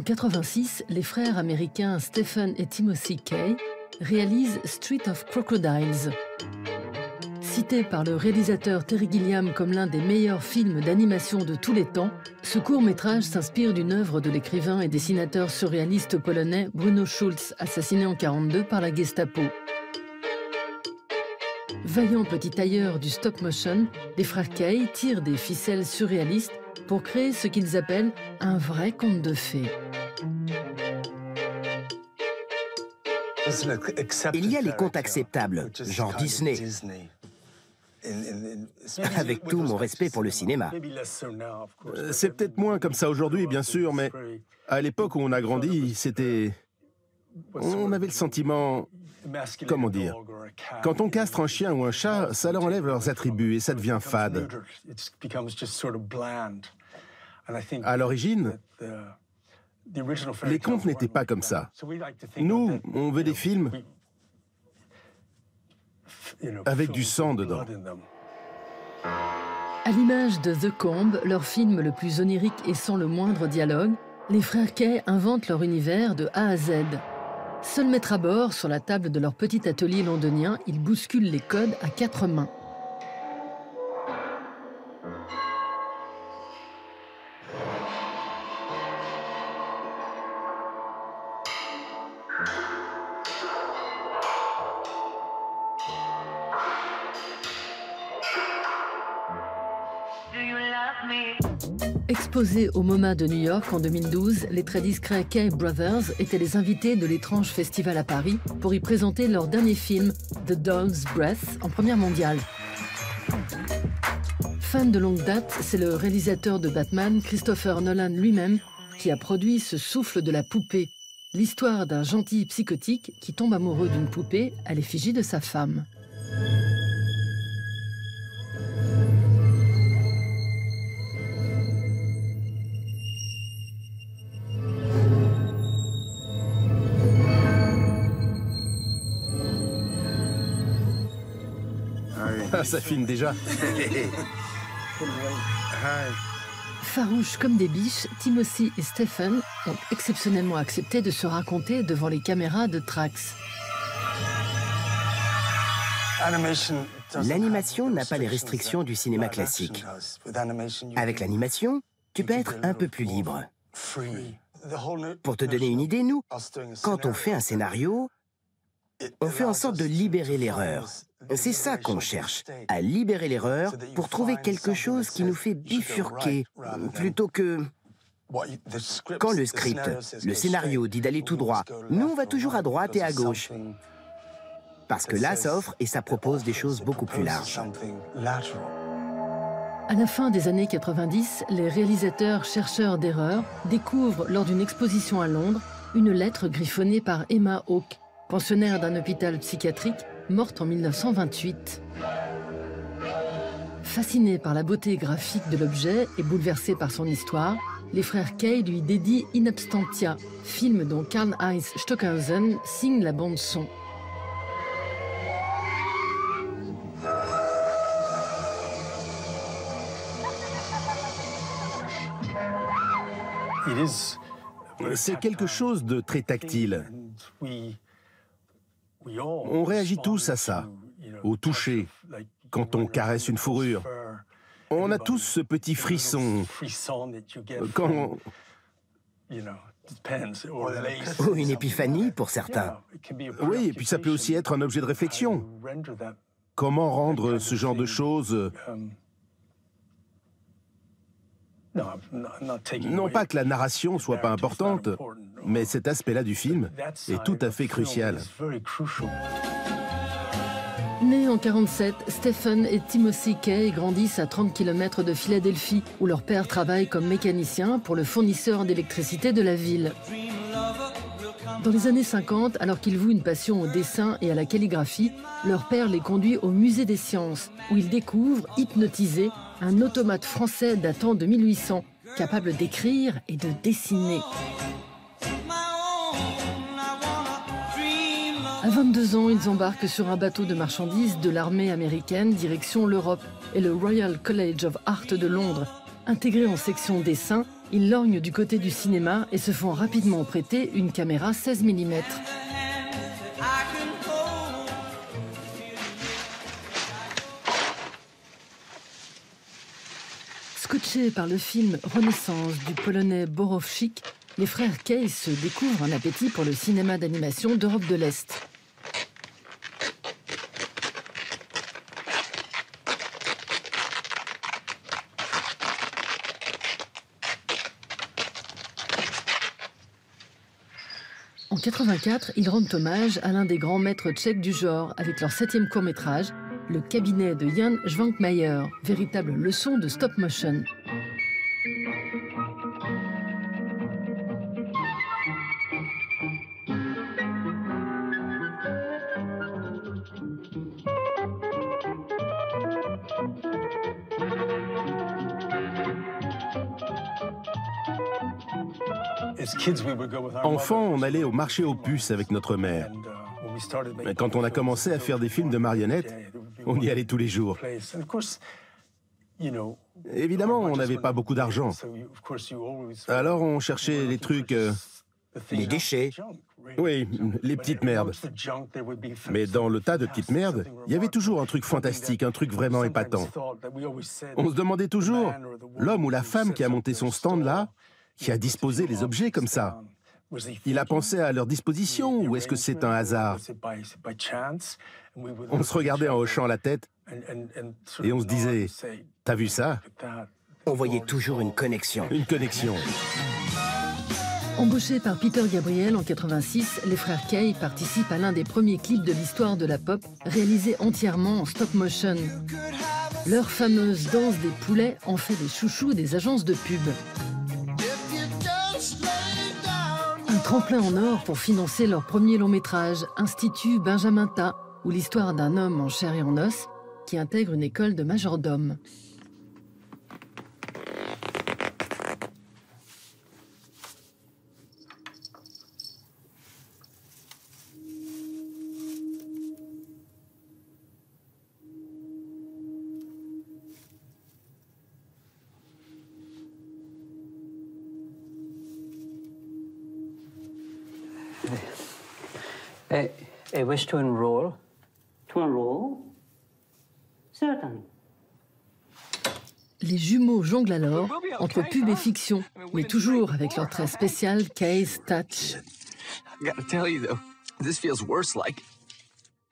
1986, les frères américains Stephen et Timothy Kay réalisent Street of Crocodiles. Cité par le réalisateur Terry Gilliam comme l'un des meilleurs films d'animation de tous les temps, ce court-métrage s'inspire d'une œuvre de l'écrivain et dessinateur surréaliste polonais Bruno Schulz, assassiné en 1942 par la Gestapo. Vaillants petits tailleurs du stop-motion, les frères Kay tirent des ficelles surréalistes pour créer ce qu'ils appellent un vrai conte de fées. Il y a les contes acceptables, genre Disney. Avec tout mon respect pour le cinéma. C'est peut-être moins comme ça aujourd'hui, bien sûr, mais à l'époque où on a grandi, c'était... On avait le sentiment... Comment dire? Quand on castre un chien ou un chat, ça leur enlève leurs attributs et ça devient fade. À l'origine, les contes n'étaient pas comme ça. Nous, on veut des films avec du sang dedans. À l'image de The Comb, leur film le plus onirique et sans le moindre dialogue, les frères Kay inventent leur univers de A à Z. Seuls maîtres à bord, sur la table de leur petit atelier londonien, ils bousculent les codes à 4 mains. Exposés au MoMA de New York en 2012, les très discrets Kay Brothers étaient les invités de l'étrange festival à Paris pour y présenter leur dernier film, The Dog's Breath, en première mondiale. Fan de longue date, c'est le réalisateur de Batman, Christopher Nolan lui-même, qui a produit ce souffle de la poupée, l'histoire d'un gentil psychotique qui tombe amoureux d'une poupée à l'effigie de sa femme. Ah, ça filme déjà. Farouches comme des biches, Timothy et Stephen ont exceptionnellement accepté de se raconter devant les caméras de Trax. L'animation n'a pas les restrictions du cinéma classique. Avec l'animation, tu peux être un peu plus libre. Pour te donner une idée, nous, quand on fait un scénario, on fait en sorte de libérer l'erreur. C'est ça qu'on cherche, à libérer l'erreur pour trouver quelque chose qui nous fait bifurquer, plutôt que... Quand le script, le scénario dit d'aller tout droit, nous on va toujours à droite et à gauche. Parce que là, ça offre et ça propose des choses beaucoup plus larges. À la fin des années 90, les réalisateurs chercheurs d'erreurs découvrent lors d'une exposition à Londres une lettre griffonnée par Emma Hawke, pensionnaire d'un hôpital psychiatrique, morte en 1928. Fascinés par la beauté graphique de l'objet et bouleversés par son histoire, les frères Kay lui dédient In Absentia, film dont Karl-Heinz Stockhausen signe la bande-son. C'est quelque chose de très tactile. On réagit tous à ça, au toucher, quand on caresse une fourrure. On a tous ce petit frisson quand... Ou une épiphanie pour certains. Oui, et puis ça peut aussi être un objet de réflexion. Comment rendre ce genre de choses... Non pas que la narration soit pas importante, mais cet aspect-là du film est tout à fait crucial. Nés en 1947, Stephen et Timothy Kay grandissent à 30 km de Philadelphie, où leur père travaille comme mécanicien pour le fournisseur d'électricité de la ville. Dans les années 50, alors qu'ils vouent une passion au dessin et à la calligraphie, leur père les conduit au Musée des Sciences, où ils découvrent, hypnotisés, un automate français datant de 1800, capable d'écrire et de dessiner. À 22 ans, ils embarquent sur un bateau de marchandises de l'armée américaine, direction l'Europe et le Royal College of Art de Londres. Intégrés en section dessin, Ils lorgnent du côté du cinéma et se font rapidement prêter une caméra 16 mm. Scotchés par le film Renaissance du Polonais Borowczyk, les frères Kay se découvrent un appétit pour le cinéma d'animation d'Europe de l'Est. En 1984, ils rendent hommage à l'un des grands maîtres tchèques du genre avec leur 7e court-métrage, Le cabinet de Jan Schwankmajer, véritable leçon de stop motion. Enfant, on allait au marché aux puces avec notre mère. Mais quand on a commencé à faire des films de marionnettes, on y allait tous les jours. Évidemment, on n'avait pas beaucoup d'argent. Alors on cherchait les trucs... Les déchets. Oui, les petites merdes. Mais dans le tas de petites merdes, il y avait toujours un truc fantastique, un truc vraiment épatant. On se demandait toujours, l'homme ou la femme qui a monté son stand là, qui a disposé les objets comme ça, il a pensé à leur disposition ou est-ce que c'est un hasard? On se regardait en hochant la tête et on se disait, t'as vu ça? On voyait toujours une connexion. Une connexion. Embauchés par Peter Gabriel en 1986, les frères Kay participent à l'un des premiers clips de l'histoire de la pop, réalisé entièrement en stop motion. Leur fameuse danse des poulets en fait des chouchous des agences de pub. Un tremplin en or pour financer leur premier long métrage, Institut Benjamin Ta, ou l'histoire d'un homme en chair et en os qui intègre une école de majordome. I wish to enroll. To enroll? Certainly. Les jumeaux jonglent alors entre pub et fiction, mais toujours avec leur trait spécial Kay's Touch. I gotta tell you though, this feels worse like...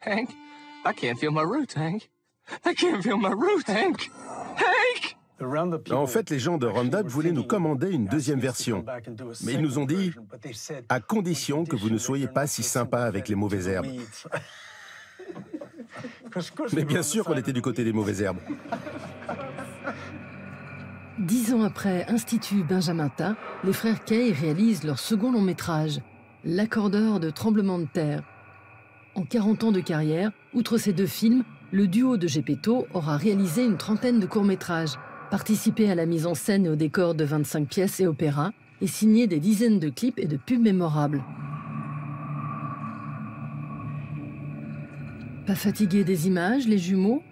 Hank, I can't feel my roots, Hank. I can't feel my roots, Hank. Hank! En fait, les gens de Roundup voulaient nous commander une deuxième version. Mais ils nous ont dit, à condition que vous ne soyez pas si sympa avec les mauvaises herbes. Mais bien sûr qu'on était du côté des mauvaises herbes. 10 ans après Institut Benjamin Ta, les frères Kay réalisent leur second long métrage, L'accordeur de tremblements de terre. En 40 ans de carrière, outre ces 2 films, le duo de Geppetto aura réalisé une trentaine de courts-métrages, participé à la mise en scène et au décor de 25 pièces et opéras, et signé des dizaines de clips et de pubs mémorables. Pas fatigués des images, les jumeaux?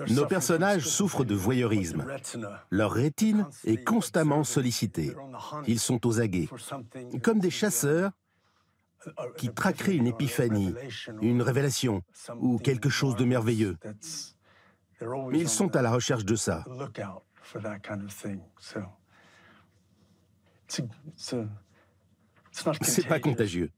Nos personnages souffrent de voyeurisme. Leur rétine est constamment sollicitée. Ils sont aux aguets, comme des chasseurs qui traqueraient une épiphanie, une révélation ou quelque chose de merveilleux. Mais ils sont à la recherche de ça. C'est pas contagieux.